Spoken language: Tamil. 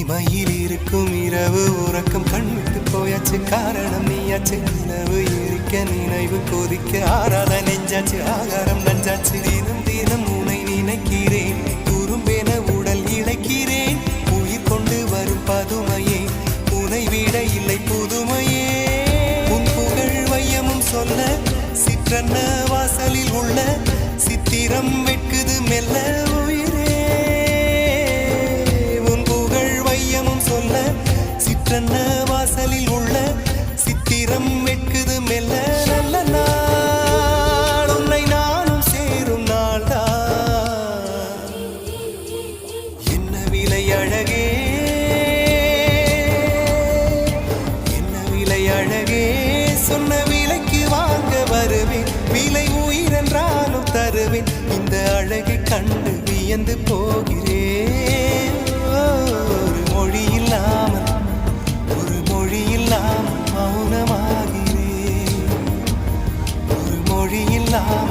தனிமையில் இருக்கும் இரவு உறக்கம் கண்விட்டு போயாச்சு காரணம் நீயாச்சு நிலவு எரிக்க நினைவு கொதிக்க ஆறாத நெஞ்சாச்சு ஆகாரம் நஞ்சாச்சு தினம் தினம் உனை நினைக்கிறேன் குறும்பென உடல் இழைக்கிறேன் உயிர் கொண்டு வரும் பதுமையே உனை விட இல்லை புதுமையே உன் புகழ் வையமும் சொல்ல சிற்றன்ன வாசலில் உள்ள சித்திரம் வெட்குது மெல்ல உயிரே உன் புகழ் வையமும் சொல்ல சிற்றன்ன வாசலில் உள்ள சித்திரம் வெட்குது மெல்ல நல்ல நாள் உன்னை நானும் சேரும் நாள்தான் என்ன விலை அழகே என்ன விலை அழகே சொன்ன விலைக்கு வாங்க வருவேன் விலை உயிரென்றாலும் தருவேன் இந்த அழகை கண்டு வியந்து போகிறேன் ஒரு மொழி இல்லாமல் மௌனமாகிறேன் ஒரு மொழி இல்லாமல்